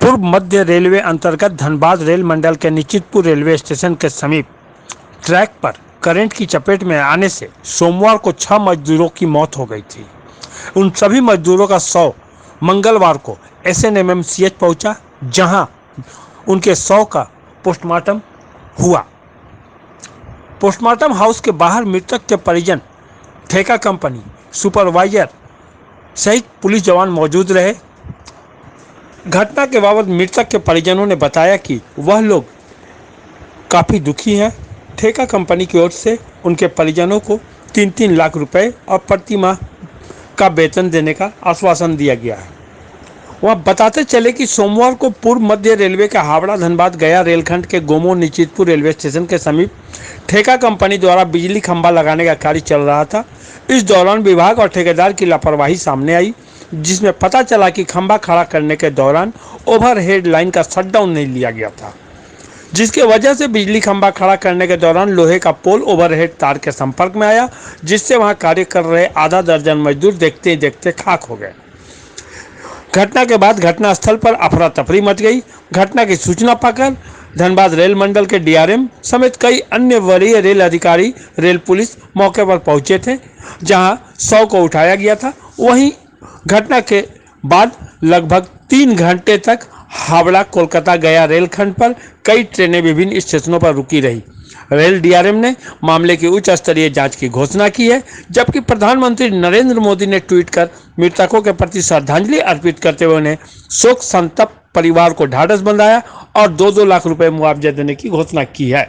पूर्व मध्य रेलवे अंतर्गत धनबाद रेल मंडल के निश्चितपुर रेलवे स्टेशन के समीप ट्रैक पर करंट की चपेट में आने से सोमवार को 6 मजदूरों की मौत हो गई थी। उन सभी मजदूरों का शव मंगलवार को SNMMCH पहुंचा, जहां उनके शव का पोस्टमार्टम हुआ। पोस्टमार्टम हाउस के बाहर मृतक के परिजन, ठेका कंपनी सुपरवाइजर सहित पुलिस जवान मौजूद रहे। घटना के बाबत मृतक के परिजनों ने बताया कि वह लोग काफ़ी दुखी हैं। ठेका कंपनी की ओर से उनके परिजनों को 3-3 लाख रुपए और प्रति माह का वेतन देने का आश्वासन दिया गया है। वह बताते चले कि सोमवार को पूर्व मध्य रेलवे के हावड़ा धनबाद गया रेलखंड के गोमो निश्चितपुर रेलवे स्टेशन के समीप ठेका कंपनी द्वारा बिजली खंभा लगाने का कार्य चल रहा था। इस दौरान विभाग और ठेकेदार की लापरवाही सामने आई, जिसमें पता चला कि खंभा खड़ा करने के दौरान ओवरहेड लाइन का शटडाउन नहीं लिया गया था, जिसके वजह से बिजली खंभा खड़ा करने के दौरान लोहे का पोल ओवरहेड तार के संपर्क में आया, जिससे वहां कार्य कर रहे आधा दर्जन मजदूर देखते ही देखते खाक हो गए। घटना के बाद घटनास्थल पर अफरा तफरी मच गई। घटना की सूचना पाकर धनबाद रेल मंडल के DRM समेत कई अन्य वरीय रेल अधिकारी, रेल पुलिस मौके पर पहुंचे थे, जहां शव को उठाया गया था। वहीं घटना के बाद लगभग 3 घंटे तक हावड़ा कोलकाता गया रेलखंड पर कई ट्रेनें विभिन्न स्टेशनों पर रुकी रही। रेल DRM ने मामले की उच्च स्तरीय जांच की घोषणा की है, जबकि प्रधानमंत्री नरेंद्र मोदी ने ट्वीट कर मृतकों के प्रति श्रद्धांजलि अर्पित करते हुए उन्हें शोक संतप्त परिवार को ढाढ़स बंधाया और 2-2 लाख रुपए मुआवजा देने की घोषणा की है।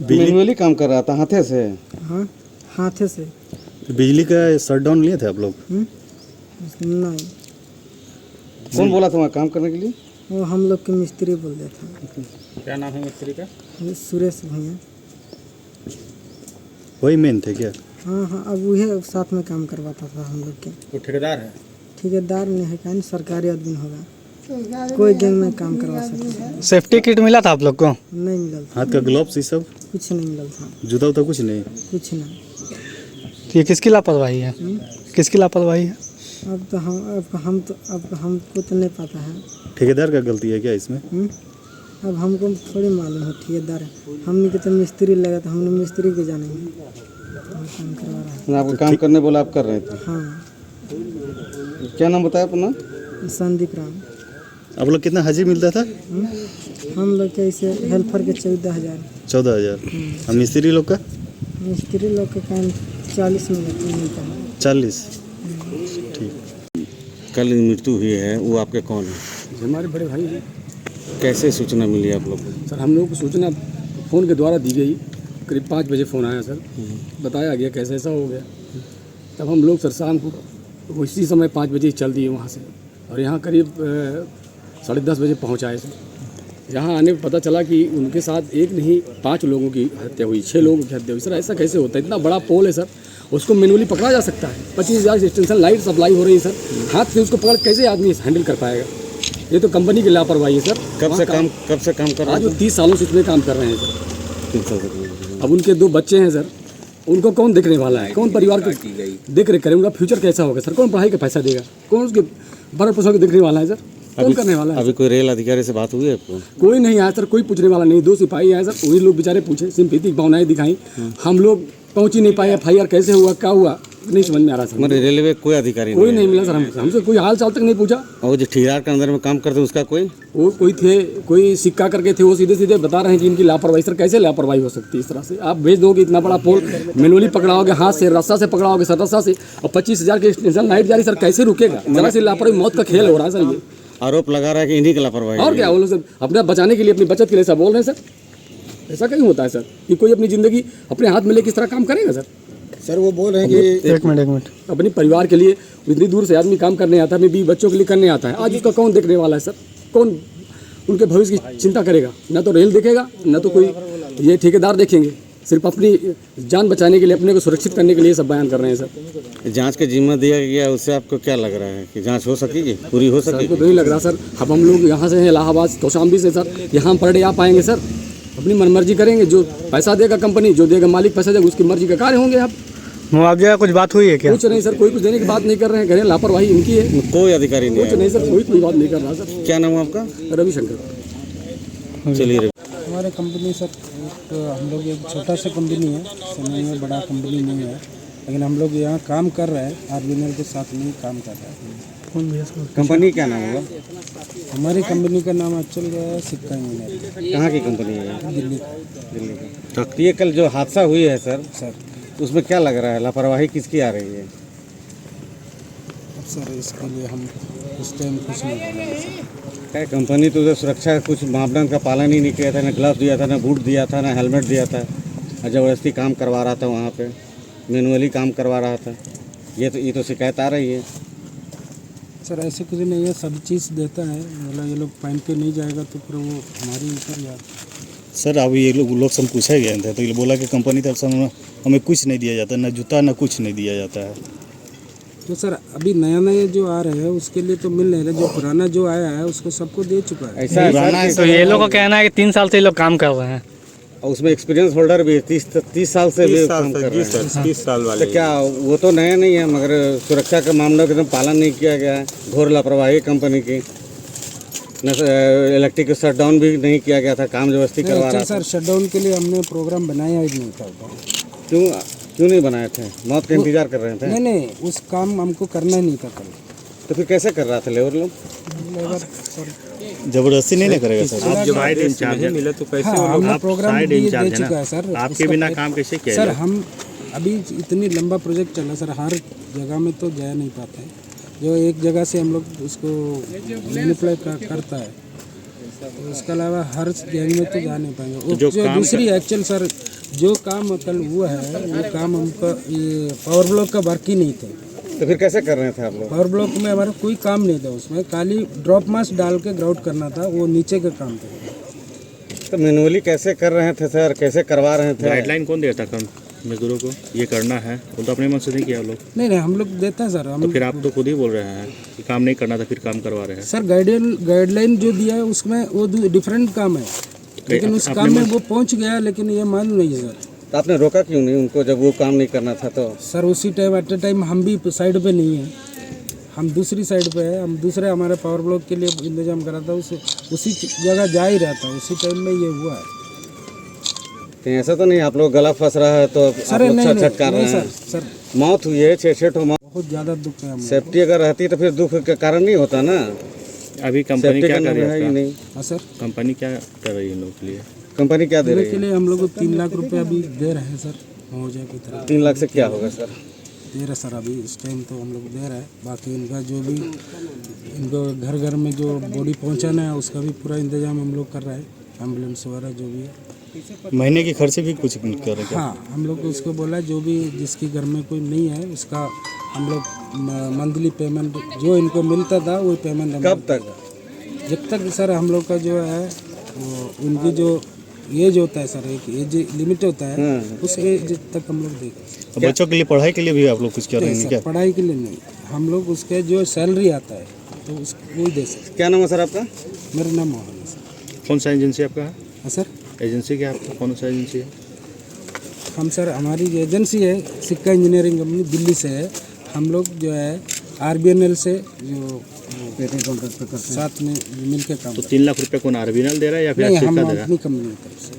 मैनुअली काम कर रहा था, हाथे से? हाँ, हाथे से। बिजली का शटडाउन लिए थे आप लोग? नहीं। कौन बोला था वहाँ काम करने के लिए? वो हम लोग के मिस्त्री बोल रहे थे। क्या नाम है मिस्त्री का? सुरेश भैया। वही मेन थे क्या? हाँ हाँ, अब वही साथ में काम करवाता था हम लोग के। वो ठेकेदार है? ठेकेदार नहीं है, क्या सरकारी आदमी होगा, कोई गैंग में काम करवा सकता है। सेफ्टी किट मिला था आप लोग को? नहीं मिला था। हाथ का ग्लोव्स ये सब? कुछ नहीं मिला था। जूता उता कुछ नहीं? कुछ नहीं। ये किसकी लापरवाही है? किसकी लापरवाही है? अब हमको तो नहीं पता है। ठेकेदार का गलती है क्या इसमें? अब हमको थोड़ी मालूम है ठेकेदार है। हमने के तो मिस्त्री लगा था, हमने मिस्त्री के जानेंगे। काम करवा रहा है। आपको काम करने बोला, आप कर रहे थे? हाँ। क्या नाम बताया अपना? संदीप राम। आप लोग कितना हाजिर मिलता था? हम लोग के ऐसे हेल्पर के 14,000। 14,000। और मिस्त्री लोग का? मिस्त्री लोग का काम 40 मिलता है। 40। ठीक। कल मृत्यु हुई है, वो आपके कौन है? हमारे बड़े भाई हैं। कैसे सूचना मिली आप लोग को? सर हम लोगों को सूचना फ़ोन के द्वारा दी गई। करीब 5 बजे फ़ोन आया सर, बताया गया कैसे ऐसा हो गया। तब हम लोग सर शाम को इसी समय 5 बजे चल दिए वहाँ से, और यहाँ करीब 10:30 बजे पहुँचाए सर। यहाँ आने पर पता चला कि उनके साथ एक नहीं 5 लोगों की हत्या हुई, 6 लोगों की हत्या हुई। सर ऐसा कैसे होता है? इतना बड़ा पोल है सर, उसको मैनुअली पकड़ा जा सकता है। 25,000 एक्सटेंशन लाइट सप्लाई हो रही है सर, हाथ से उसको पकड़ कैसे आदमी हैंडल कर पाएगा? ये तो कंपनी की लापरवाही है सर। कब से काम कर रहे हैं? आज वो 30 सालों से इसमें काम कर रहे हैं सर। 3 साल से। अब उनके 2 बच्चे हैं सर, उनको कौन देखने वाला है? कौन परिवार को देख रेख करे? उनका फ्यूचर कैसा होगा सर? कौन पढ़ाई का पैसा देगा? कौन उसके भरण पोषण को देखने वाला है सर? कौन करने वाला है? अभी कोई रेल अधिकारी से बात हुई है आपको? कोई नहीं आया सर, कोई पूछने वाला नहीं। 2 सिपाही आए सर, वही लोग बेचारे पूछे, सिंपैथी भावनाएं दिखाई। हम लोग पहुंच ही नहीं पाए। FIR कैसे हुआ, क्या हुआ, नहीं समझ में आ रहा सर। हमारे रेलवे कोई अधिकारी कोई नहीं मिला सर, हमसे कोई हाल चाल तक नहीं पूछा। और जो ठेकेदार के अंदर में काम करते उसका वो कोई थे, कोई सिक्का करके थे, वो सीधे सीधे बता रहे हैं कि इनकी लापरवाही। सर कैसे लापरवाही हो सकती है इस तरह से? आप भेज दोगे इतना बड़ा पोल, मैनुअली पकड़ाओगे, हाथ से रस्सा से पकड़ाओगे सर, रस्सा से, और 25,000 की एक्सटेंशन लाइट जा रही सर, कैसे रुकेगा? जरा सी लापरवाही, मौत का खेल हो रहा है सर। ये आरोप लगा रहा है कि इन्हीं की लापरवाही। और क्या, वो लोग सर अपने बचाने के लिए, अपनी बचत के लिए सब बोल रहे हैं सर। ऐसा कहीं होता है सर कि कोई अपनी ज़िंदगी अपने हाथ में लेकर किस तरह काम करेगा सर? सर वो बोल रहे हैं कि एक मिनट अपनी परिवार के लिए इतनी दूर से आदमी काम करने आता है, अपने 20 बच्चों के लिए करने आता है। आज उसका कौन देखने वाला है सर? कौन उनके भविष्य की चिंता करेगा? न तो रेल देखेगा, न तो कोई ये ठेकेदार देखेंगे। सिर्फ अपनी जान बचाने के लिए, अपने को सुरक्षित करने के लिए सब बयान कर रहे हैं सर। जांच का जिम्मा दिया गया, उससे आपको क्या लग रहा है कि जांच हो सकेगी, पूरी हो सकेगी? सर को नहीं लग रहा सर। अब हम लोग यहाँ से हैं इलाहाबाद, कौशाम्बी से सर, यहाँ पर डे आ पाएंगे सर? अपनी मनमर्जी करेंगे, जो पैसा देगा कंपनी, जो देगा मालिक पैसा देगा, उसकी मर्जी का कार्य होंगे। आप मुआवजे का कुछ बात हुई है क्या? कुछ नहीं सर, कोई कुछ देने की बात नहीं कर रहे हैं, कह रहे हैं लापरवाही इनकी है। कोई अधिकारी नहीं कुछ आया? नहीं सर, कोई बात नहीं कर रहा सर। क्या नाम है आपका? रविशंकर। चलिए हमारे कंपनी सर एक हम लोग एक छोटा सा कंपनी है, समय में बड़ा कंपनी नहीं है, लेकिन हम लोग यहाँ काम कर रहे हैं, आरबीएनएल के साथ में ही काम कर रहे हैं। कंपनी क्या नाम होगा? हमारी कंपनी का नाम अचल गया है सिक्का इंजीनियरिंग, कहाँ की कंपनी है? दिल्ली का। दिल्ली का। तो ये कल जो हादसा हुई है सर, उसमें क्या लग रहा है, लापरवाही किसकी आ रही है? अब सर इसके लिए हम इस टाइम कुछ नहीं कर रहे हैं सर। क्या कंपनी तो उधर सुरक्षा का कुछ मापदंड का पालन ही नहीं किया था, ना ग्लव्स दिया था, ना बूट दिया था, ना हेलमेट दिया था, और ज़बरदस्ती काम करवा रहा था वहाँ पे, मैनुअली काम करवा रहा था। ये तो शिकायत आ रही है सर। ऐसे कुछ नहीं है, सब चीज़ देता है, बोला ये लोग पहन के नहीं जाएगा तो फिर वो हमारी ऊपर यार। सर अब ये लोग से हम पूछा गया था तो ये बोला कि कंपनी तरफ से हमें कुछ नहीं दिया जाता, ना जूता ना कुछ नहीं दिया जाता है। तो सर अभी नया नया जो आ रहे हैं उसके लिए तो मिल नहीं रहा, जो पुराना जो आया है उसको सबको दे चुका है। ऐसा है सर, तो ये लोग का कहना है कि 3 साल से ये लोग काम कर रहे हैं और उसमें एक्सपीरियंस होल्डर भी 30 साल से भी काम कर रहे हैं। 30 साल वाले। तो क्या वो तो नया नहीं है, मगर सुरक्षा के मामलों का एकदम पालन नहीं किया गया है, घोर लापरवाही कंपनी की। न इलेक्ट्रिक शटडाउन भी नहीं किया गया था, काम जबरदस्ती करवा रहा था। सर शटडाउन के लिए हमने प्रोग्राम बनाया ही नहीं था। क्यों नहीं बनाए थे? मौत का इंतजार कर रहे थे? नहीं, उस काम हमको करना ही नहीं था कल। तो फिर कैसे कर रहा था लेबर लोग? लेबर सर जबरदस्ती नहीं ना करेगा सर। आप जो साइड इंचार्ज है मिले तो कैसे वो लोग, आप प्रोग्राम साइड दे इंचार्ज है चुका है ना, सर। आपके बिना काम कैसे किया सर जाए? हम अभी इतनी लंबा प्रोजेक्ट चला सर, हर जगह में तो जा नहीं पाते हैं। जो एक जगह से हम लोग उसको मैनिपुलेट करता है, तो उसके अलावा हर गैंग में तो जा नहीं पाएंगे। जो दूसरी एक्चुअल सर जो काम कल हुआ है वो काम हमका ये पावर ब्लॉक का वर्क ही नहीं थे। तो फिर कैसे कर रहे थे आप लोग? पावर ब्लॉक में हमारा कोई काम नहीं था, उसमें खाली ड्रॉप मास डाल के ग्राउंड करना था, वो नीचे का काम था। तो मैनुअली कैसे कर रहे थे सर, कैसे करवा रहे थे? गाइडलाइन कौन देता काम मजदूरों को ये करना है? वो तो अपने मन से नहीं किया लोग। नहीं हम लोग देते हैं सर। हम तो फिर आप तो खुद ही बोल रहे हैं कि काम नहीं करना था, फिर काम करवा रहे हैं। सर गाइडलाइन जो दिया है उसमें वो डिफरेंट काम है, लेकिन उस काम में वो पहुंच गया, लेकिन ये मालूम नहीं है सर। तो आपने रोका क्यों नहीं उनको जब वो काम नहीं करना था? तो सर उसी टाइम एट ए टाइम हम भी साइड पे नहीं है, हम दूसरी साइड पे है, हम दूसरे हमारे पावर ब्लॉक के लिए इंतजाम करा था, उसी जगह जा ही रहा था, उसी टाइम में ये हुआ है। कहीं ऐसा तो नहीं आप लोग गला फंस रहा है तो आप सर लोग नहीं छट कर रहे हैं? सर मौत हुई है, 6 ठो मौत। बहुत ज़्यादा दुख है हम लोग। सेफ्टी अगर रहती तो फिर दुख का कारण नहीं होता ना। अभी कंपनी सेफ्टी क्या का कर रही है ही है? नहीं। हाँ सर, कंपनी क्या कर रही है इन लोगों के लिए? कंपनी क्या दे पूरे रही के है? लिए हम लोग को 3 लाख रुपए अभी दे रहे हैं सर, मुआवजे की तरह 3 लाख से क्या होगा सर? दे रहे सर, अभी इस टाइम तो हम लोग दे रहे हैं। बाकी इनका जो भी इनको घर घर में जो बॉडी पहुंचाना है उसका भी पूरा इंतजाम हम लोग कर रहे हैं, एम्बुलेंस वगैरह जो भी है। महीने की खर्च भी कुछ कर रहे हैं? हाँ, हम लोग उसको बोला जो भी जिसके घर में कोई नहीं है उसका हम लोग मंथली पेमेंट जो इनको मिलता था वो पेमेंट हम कब लोग तक? देगा। जब तक सर हम लोग का जो है वो उनकी जो एज होता है सर, एक एज लिमिट होता है, उस एज तक हम लोग देंगे। तो बच्चों के लिए पढ़ाई के लिए भी आप लोग कुछ कर रहे हैं क्या? पढ़ाई के लिए नहीं, हम लोग उसके जो सैलरी आता है तो उसको वही दे सकते। क्या नाम है सर आपका? मेरा नाम मोहन है सर। कौन सा एजेंसी आपका है? हाँ सर, एजेंसी क्या आपका कौन सा एजेंसी है? हम सर हमारी एजेंसी है सिक्का इंजीनियरिंग कंपनी, दिल्ली से है। हम लोग जो है आरबीएनएल से जो साथ में मिल के काम तो 3 लाख रुपए कौन आरबीएनएल दे रहा है या फिर नहीं, सिक्का हम दे रहा है? अपनी कंपनी की तरफ से।